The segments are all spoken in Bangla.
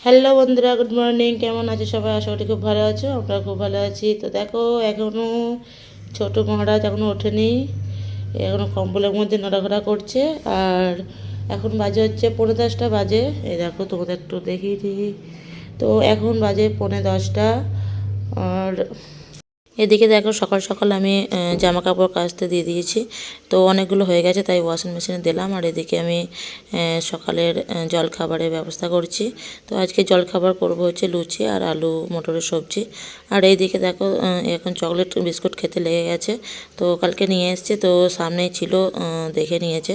হ্যালো বন্ধুরা, গুড মর্নিং। কেমন আছো সবাই? আশা করি খুব ভালো আছো। আমরা খুব ভালো আছি। তো দেখো, এখনও ছোটো মহারাজ এখনও ওঠেনি, এখনও কম্বলের মধ্যে নড়াঘড়া করছে। আর এখন বাজে হচ্ছে 10:45 বাজে। এই দেখো, তোমাদের একটু দেখিয়ে দিই। তো এখন বাজে 10:45। আর এদিকে দেখো, সকাল সকাল আমি জামা কাপড় কাচতে দিয়ে দিয়েছি। তো অনেকগুলো হয়ে গেছে, তাই ওয়াশিং মেশিনে দিলাম। আর এদিকে আমি সকালের জলখাবারের ব্যবস্থা করছি। তো আজকে জলখাবার করব হচ্ছে লুচি আর আলু মটরের সবজি। আর এইদিকে দেখো, এখন চকলেট বিস্কুট খেতে লেগে গেছে। তো কালকে নিয়ে এসছে, তো সামনেই ছিল, দেখে নিয়েছে।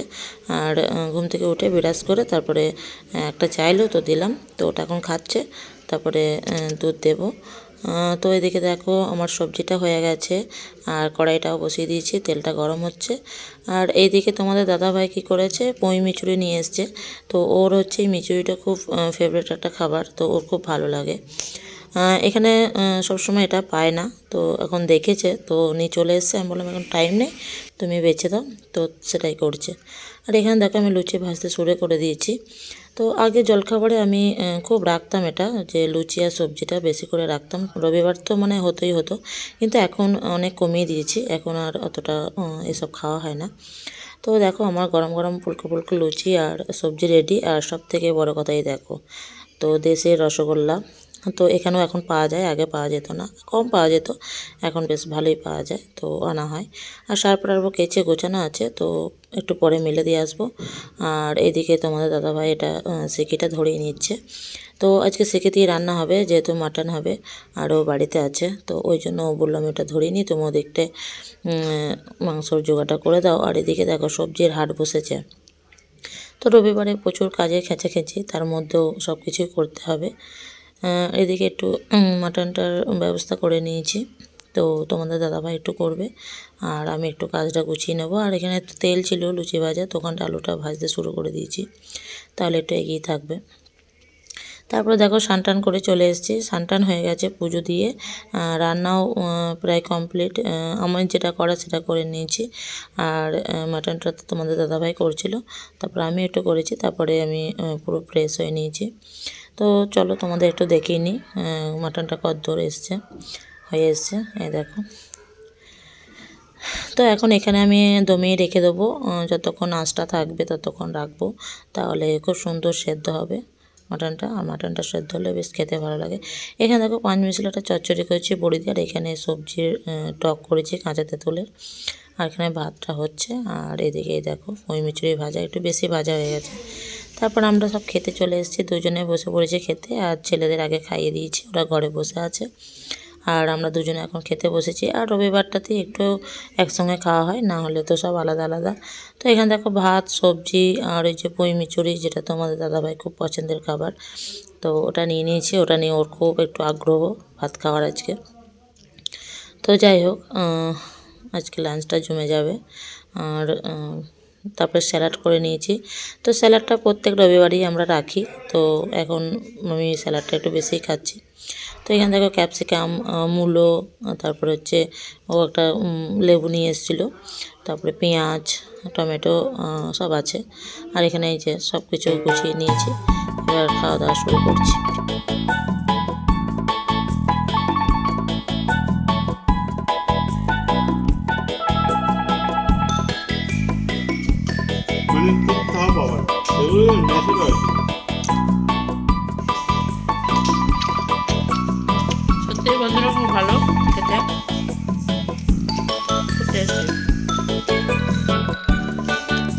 আর ঘুম থেকে উঠে বিরাজ করে তারপরে একটা চাইলো, তো দিলাম। তো ওটা এখন খাচ্ছে, তারপরে দুধ দেবো। তো এদিকে দেখো, আমার সবজিটা হয়ে গেছে আর কড়াইটাও বসিয়ে দিয়েছি, তেলটা গরম হচ্ছে। আর এইদিকে তোমাদের দাদাভাই কী করেছে, পুঁই মিচুড়ি নিয়ে এসছে। তো ওর হচ্ছে এই মিচুড়িটা খুব ফেভারিট একটা খাবার, তো ওর খুব ভালো লাগে। এখানে সবসময় এটা পায় না, তো এখন দেখেছে, তো নিয়ে চলে এসছে। আমি বললাম এখন টাইম নেই, তুমি বেছে দাও। তো সেটাই করছে। আর এখানে দেখো, আমি লুচি ভাজতে শুরু করে দিয়েছি। তো আগে জলখাবারে আমি খুব রাখতাম এটা, যে লুচি আর সবজিটা বেশি করে রাখতাম। রবিবার তো মানে হতোই হতো, কিন্তু এখন অনেক কমিয়ে দিয়েছি। এখন আর অতটা এসব খাওয়া হয় না। তো দেখো, আমার গরম গরম ফুলকো ফুলকো লুচি আর সবজি রেডি। আর সব থেকে বড় কথাই দেখো, তো দেশের রসগোল্লা। তো এখানেও এখন পাওয়া যায়, আগে পাওয়া যেত না, কম পাওয়া যেত। এখন বেশ ভালোই পাওয়া যায়, তো আনা হয়। আর সারপরারও কেচে গোছানো আছে, তো একটু পরে মেলে দিয়ে আসবো। আর এদিকে তোমাদের দাদাভাই এটা সেকিটা ধরিয়ে নিচ্ছে। তো আজকে সেকে দিয়ে রান্না হবে, যেহেতু মাটন হবে। আরও বাড়িতে আছে, তো ওই জন্য ও বললাম এটা ধরিয়ে নিই, তুমি ওদিকটা মাংসর জোগাড়টা করে দাও। আর এদিকে দেখো, সবজির হাট বসেছে। তো রবিবারে প্রচুর কাজের খেঁচাখেঁচি, তার মধ্যেও সব কিছুই করতে হবে। এদিকে একটু মাটনটার ব্যবস্থা করে নিয়েছি। তো তোমাদের দাদাভাই একটু করবে, আর আমি একটু কাজটা গুছিয়ে নেবো। আর এখানে একটু তেল ছিল লুচি ভাজা, দোকানটা আলুটা ভাজতে শুরু করে দিয়েছি, তাহলে একটু এগিয়ে থাকবে। তারপরে দেখো, স্নান করে চলে এসেছি। স্নান হয়ে গেছে পুজো দিয়ে, রান্নাও প্রায় কমপ্লিট। আমার যেটা করা সেটা করে নিয়েছি। আর মাটনটা তো তোমাদের দাদাভাই করছিল, তারপর আমি একটু করেছি। তারপরে আমি পুরো ফ্রেশ হয়ে নিয়েছি। তো চলো তোমাদের একটু দেখিয়ে নিই মাটনটা কতদূর এসছে, হয়ে এসছে। এই দেখো, তো এখন এখানে আমি দমিয়ে রেখে দেবো। যতক্ষণ আঁচটা থাকবে ততক্ষণ রাখবো, তাহলে খুব সুন্দর সেদ্ধ হবে মাটনটা। আর মাটনটা সেদ্ধ হলে বেশ খেতে ভালো লাগে। এখানে দেখো, 5 মিশালাটা চচ্চড়ি করেছি বড়ি দিয়ে। আর এখানে সবজির টক করেছি কাঁচা তেঁতুলের। আর এখানে ভাতটা হচ্ছে। আর এদিকে দেখো, ওই মিচুরি ভাজা একটু বেশি ভাজা হয়ে গেছে। তারপর আমরা সব খেতে চলে এসেছি, দুজনে বসে পড়েছি খেতে। আর ছেলেদের আগে খাইয়ে দিয়েছি, ওরা ঘরে বসে আছে। আর আমরা দুজনে এখন খেতে বসেছি। আর রবিবারটাতে একটু একসঙ্গে খাওয়া হয়, না হলে তো সব আলাদা আলাদা। তো এখানে দেখো, ভাত সবজি আর ওই যে পুঁই মিচুরি, যেটা তোমাদের দাদাভাই খুব পছন্দের খাবার, তো ওটা নিয়ে নিয়েছি। ওটা নিয়ে ওর খুব একটু আগ্রহ ভাত খাওয়ার আজকে। তো যাই হোক, আজকে লাঞ্চটা জমে যাবে। আর তারপরে স্যালাড করে নিয়েছি। তো স্যালাডটা প্রত্যেক রবিবারই আমরা রাখি, তো এখন আমি স্যালাডটা একটু বেশিই খাচ্ছি। তো এখানে দেখো, ক্যাপসিকাম, মূলো, তারপরে হচ্ছে ও একটা লেবু নিয়ে এসেছিলো, তারপরে পেঁয়াজ, টমেটো সব আছে। আর এখানে এই যে সব কিছু গুছিয়ে নিয়েছি, এবার খাওয়া দাওয়া শুরু করছি। সত্যি বন্ধুরা, খুব ভালো খেতে, খুব টেস্টি।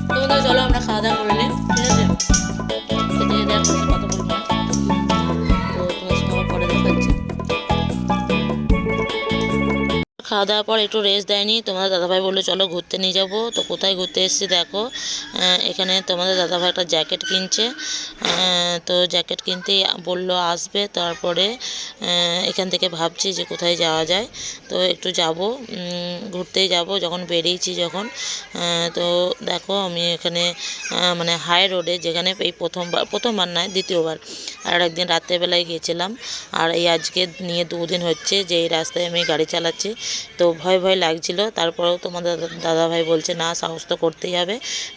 তো বন্ধুরা, চলো আমরা খাওয়া দাওয়া করে নিই, ঠিক আছে? খেতে খেতে আর বেশি কথা বলবো না, তো তোমার সঙ্গে আবার পরে দেখাচ্ছি। খাওয়া দাওয়ার পর একটু রেস্ট দেয়নি, তোমাদের দাদাভাই বললো চলো ঘুরতে নিয়ে যাবো। তো কোথায় ঘুরতে এসেছি দেখো, এখানে তোমাদের দাদাভাই একটা জ্যাকেট কিনছে। তো জ্যাকেট কিনতেই বললো আসবে। তারপরে এখান থেকে ভাবছি যে কোথায় যাওয়া যায়। তো একটু যাব, ঘুরতেই যাব। যখন বেরিয়েছি যখন, তো দেখো আমি এখানে মানে হাই রোডে, যেখানে এই প্রথমবার নয়, দ্বিতীয়বার। আর একদিন রাত্রেবেলায় গিয়েছিলাম। আর এই আজকে নিয়ে 2 দিন হচ্ছে যে এই রাস্তায় আমি গাড়ি চালাচ্ছি। তো ভয় ভয় লাগছিল। তারপরেও তোমাদের দাদাভাই বলছে না, সাহস তো করতেই হবে,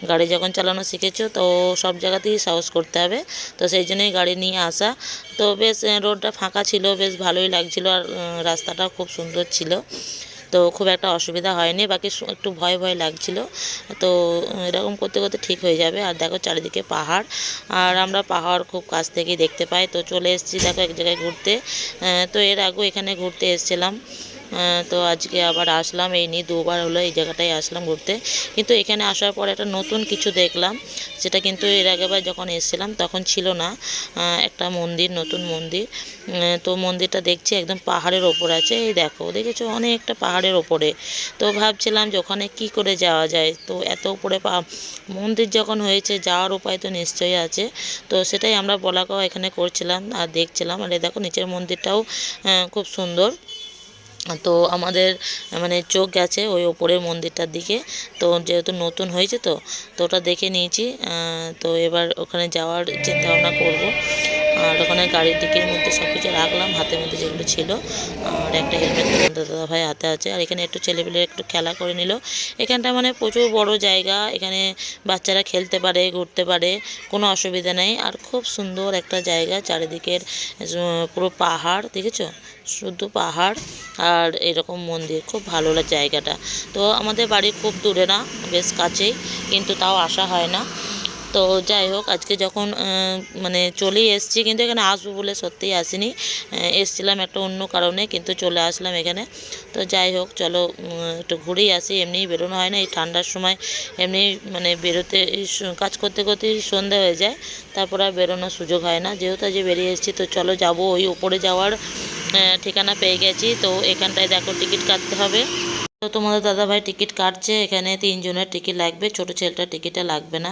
গাড়ি যখন চালানো শিখেছো তো সব জায়গাতেই সাহস করতে হবে। তো সেই জন্যই গাড়ি নিয়ে আসা। তো বেশ রোডটা ফাঁকা ছিল, বেশ ভালোই লাগছিল, আর রাস্তাটাও খুব সুন্দর ছিল। তো খুব একটা অসুবিধা হয়নি, বাকি একটু ভয় ভয় লাগছিল। তো এরকম করতে করতে ঠিক হয়ে যাবে। আর দেখো চারিদিকে পাহাড়, আর আমরা পাহাড় খুব কাছ থেকেই দেখতে পাই। তো চলে এসেছি দেখো এক জায়গায় ঘুরতে। তো এর আগেও এখানে ঘুরতে এসেছিলাম, তো আজকে আবার আসলাম। এই নিয়ে দুবার হলো এই জায়গাটায় আসলাম ঘুরতে। কিন্তু এখানে আসার পর একটা নতুন কিছু দেখলাম, যেটা কিন্তু এর আগেবার যখন এসেছিলাম তখন ছিল না। একটা মন্দির, নতুন মন্দির। তো মন্দিরটা দেখছি একদম পাহাড়ের ওপর আছে। এই দেখো, দেখেছো, অনেকটা পাহাড়ের ওপরে। তো ভাবছিলাম যে ওখানে কী করে যাওয়া যায়। তো এত উপরে মন্দির যখন হয়েছে, যাওয়ার উপায় তো নিশ্চয়ই আছে। তো সেটাই আমরা বলা কওয়া এখানে করছিলাম আর দেখছিলাম। আর এই দেখো নিচের মন্দিরটাও খুব সুন্দর। তো আমাদের মানে চোখ গেছে ওই ওপরের মন্দিরটার দিকে। তো যেহেতু নতুন হয়েছে তো ওটা দেখে নিয়েছি। তো এবার ওখানে যাওয়ার চিন্তা ভাবনা করব। আর ওখানে গাড়ির ডিকির মধ্যে সব কিছু রাখলাম, হাতের মধ্যে যেগুলো ছিল। আর একটা হেলমেট দাদা ভাই হাতে আছে। আর এখানে একটু ছেলেপেলে একটু খেলা করে নিল। এখানটা মানে প্রচুর বড় জায়গা, এখানে বাচ্চারা খেলতে পারে, ঘুরতে পারে, কোনো অসুবিধা নেই। আর খুব সুন্দর একটা জায়গা, চারিদিকের পুরো পাহাড়, দেখেছো, শুধু পাহাড় আর এরকম মন্দির। খুব ভালো লাগে জায়গাটা। তো আমাদের বাড়ি খুব দূরে না, বেশ কাছেই, কিন্তু তাও আসা হয় না। তো যাই হোক, আজকে যখন মানে চলেই এসেছি, কিন্তু এখানে আসবো বলে সত্যিই আসিনি। এসছিলাম একটা অন্য কারণে, কিন্তু চলে আসলাম এখানে। তো যাই হোক, চলো একটু ঘুরেই আসি। এমনিই বেরোনো হয় না এই ঠান্ডার সময়, এমনি মানে বেরোতে কাজ করতে করতেই সন্ধে হয়ে যায়, তারপর আর বেরোনোর সুযোগ হয় না। যেহেতু আজ বেরিয়ে এসেছি, তো চলো যাবো। ওই উপরে যাওয়ার ঠিকানা পেয়ে গেছি। তো এখানটায় দেখো টিকিট কাটতে হবে। তো তোমাদের দাদাভাই টিকিট কাটছে। এখানে 3 জনের টিকিট লাগবে, ছোটো ছেলেটার টিকিটটা লাগবে না।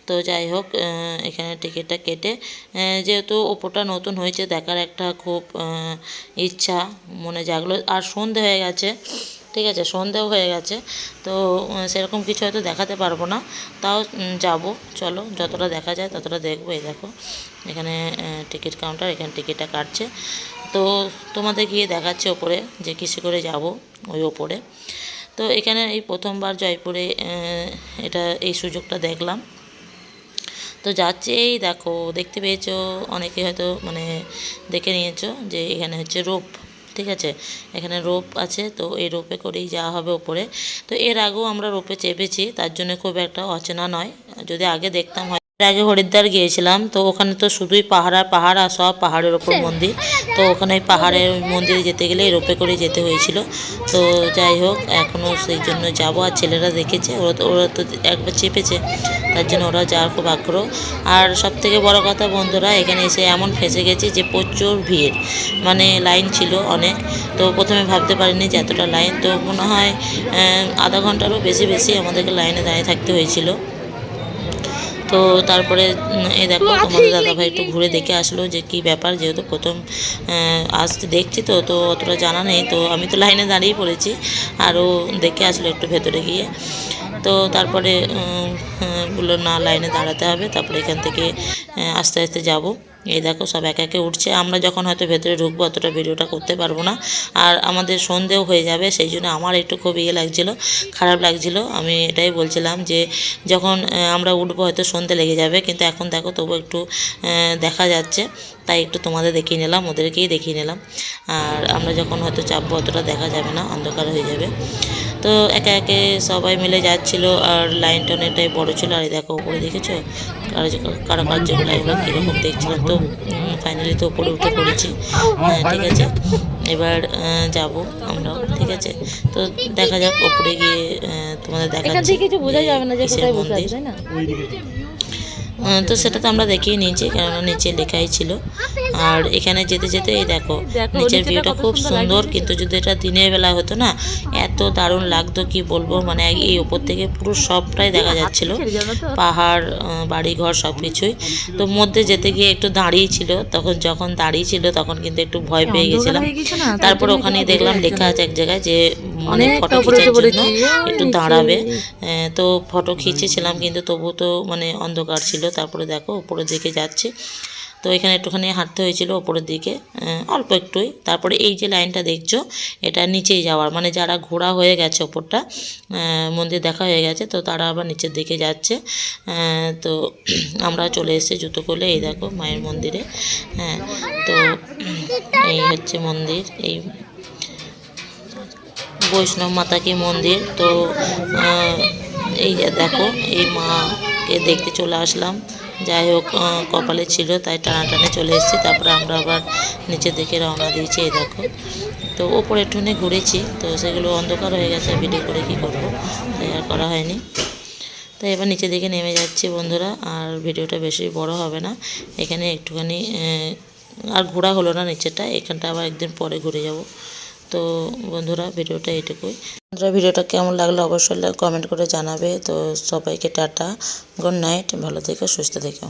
তো যাই হোক, এখানে টিকিটটা কেটে, যেহেতু ওপরটা নতুন হয়েছে, দেখার একটা খুব ইচ্ছা মনে জাগলো। আর সন্ধে হয়ে গেছে, ঠিক আছে, সন্ধেও হয়ে গেছে। তো সেরকম কিছু হয়তো দেখাতে পারবো না, তাও যাব। চলো, যতটা দেখা যায় ততটা দেখবো। এই দেখো এখানে টিকিট কাউন্টার, এখানে টিকিটটা কাটছে। তো তোমাদের গিয়ে দেখাচ্ছে ওপরে যে কিসে করে যাব ওই ওপরে। তো এখানে এই প্রথমবার জয়পুরে এটা এই সুযোগটা দেখলাম। তো যাচ্ছে, এই দেখো, দেখতে পেয়েছো, অনেকে হয়তো মানে দেখে নিয়েছো যে এখানে হচ্ছে রোপ, ঠিক আছে, এখানে রোপ আছে। তো এই রোপে করেই যাওয়া হবে ওপরে। তো এর আগেও আমরা রোপে চেপেছি, তার জন্য খুব একটা অচেনা নয়। যদি আগে দেখতাম হয়। এর আগে হরিদ্বার গিয়েছিলাম, তো ওখানে তো শুধুই পাহাড় আর পাহাড়, আর সব পাহাড়ের ওপর মন্দির। তো ওখানে পাহাড়ের মন্দিরে যেতে গেলে রোপে করে যেতে হয়েছিল। তো যাই হোক, এখনও সেই জন্য যাবো। আর ছেলেরা দেখেছে, ওরা তো একবার চেপেছে, তার জন্য ওরা যাওয়ার খুব আগ্রহ। আর সব থেকে বড় কথা বন্ধুরা, এখানে এসে এমন ফেঁসে গেছি যে প্রচুর ভিড়, মানে লাইন ছিল অনেক। তো প্রথমে ভাবতে পারিনি যে এতটা লাইন। তো মনে হয় আধা ঘন্টারও বেশি আমাদেরকে লাইনে দাঁড়িয়ে থাকতে হয়েছিল। তো তারপরে এই দেখো তোমাদের দাদাভাই একটু ঘুরে দেখে আসলো যে কী ব্যাপার, যেহেতু প্রথম আসতে দেখছি তো অতটা জানা নেই। তো আমি তো লাইনে দাঁড়িয়ে পড়েছি, আরও দেখে আসলো একটু ভেতরে গিয়ে। তো তারপরে বললো না, লাইনে দাঁড়াতে হবে, তারপরে এখান থেকে আস্তে আস্তে যাব। এই দেখো সব একে একে উঠছে। আমরা যখন হয়তো ভেতরে ঢুকবো অতটা ভিডিওটা করতে পারবো না, আর আমাদের সন্ধেও হয়ে যাবে। সেই জন্য আমার একটু খুব লাগছিলো, খারাপ লাগছিলো। আমি এটাই বলছিলাম যে যখন আমরা উঠবো হয়তো সন্ধে লেগে যাবে, কিন্তু এখন দেখো তবু একটু দেখা যাচ্ছে, তাই একটু তোমাদের দেখিয়ে নিলাম, ওদেরকেই দেখিয়ে নিলাম। আর আমরা যখন হয়তো চাপবো অতটা দেখা যাবে না, অন্ধকার হয়ে যাবে। তো একে একে সবাই মিলে যাচ্ছিল, আর লাইনটা অনেকটাই বড়ো ছিল। আর দেখো উপরে দেখেছো কারুকার্যগুলো, এগুলো কীরকম দেখছিলাম। তো ফাইনালি তো উপরে উঠে পড়েছি। ঠিক আছে, এবার যাব আমরাও, ঠিক আছে। তো দেখা যাক ওপরে গিয়ে তোমাদের দেখাচ্ছি কিছু বোঝা যাবে না যে কোথায় বসে আছে, তাই না? তো সেটা তো আমরা দেখিয়ে নিয়েছি, কেননা নিচে লেখাই ছিল। আর এখানে যেতে যেতে এই দেখো নিচের ভিউটা খুব সুন্দর, কিন্তু যদি এটা দিনের বেলা হতো না, এত দারুণ লাগতো কি বলবো। মানে এই ওপর থেকে পুরো সবটাই দেখা যাচ্ছিল, পাহাড়, বাড়িঘর, সব কিছুই। তো মধ্যে যেতে গিয়ে একটু দাঁড়িয়েছিল, যখন দাঁড়িয়েছিল তখন কিন্তু একটু ভয় পেয়ে গেছিলাম। তারপর ওখানে দেখলাম লেখা আছে এক জায়গায় যে মানে ফটো খিচার জন্য একটু দাঁড়াবে। তো ফটো খিচেছিলাম, কিন্তু তবু তো মানে অন্ধকার ছিল। তারপরে দেখো উপরে দিকে যাচ্ছি। তো এখানে একটুখানি হাঁটতে হয়েছিল ওপরের দিকে, অল্প একটুই। তারপরে এই যে লাইনটা দেখছো এটা নিচেই যাওয়ার, মানে যারা ঘোরা হয়ে গেছে ওপরটা, মন্দির দেখা হয়ে গেছে, তো তারা আবার নিচের দিকে যাচ্ছে। তো আমরা চলে এসেছি জুতো খুলে, এই দেখো মায়ের মন্দিরে। হ্যাঁ, তো এই হচ্ছে মন্দির, এই বৈষ্ণব মাতা কি মন্দির। তো এই যে দেখো এই মাকে দেখতে চলে আসলাম, যাই হোক কপালে ছিল তাই টানাটানে চলে এসেছি। তারপরে আমরা আবার নিচের দিকে রওনা দিয়েছি, এই দেখো। তো ওপরে একটুখানি ঘুরেছি, তো সেগুলো অন্ধকার হয়ে গেছে, ভিডিও করে কি করব, তাই আর করা হয়নি। তাই এবার নিচের দিকে নেমে যাচ্ছি বন্ধুরা, আর ভিডিওটা বেশি বড় হবে না, এখানে একটুখানি আর ঘোরা হলো না নিচেটা, এখানটা আবার একদিন পরে ঘুরে যাব। তো বন্ধুরা ভিডিওটা এইটুকুই। বন্ধুরা ভিডিওটা কেমন লাগলো অবশ্যই কমেন্ট করে জানাবে। তো সবাইকে টাটা, গুড নাইট, ভালো থেকো, সুস্থ থেকো।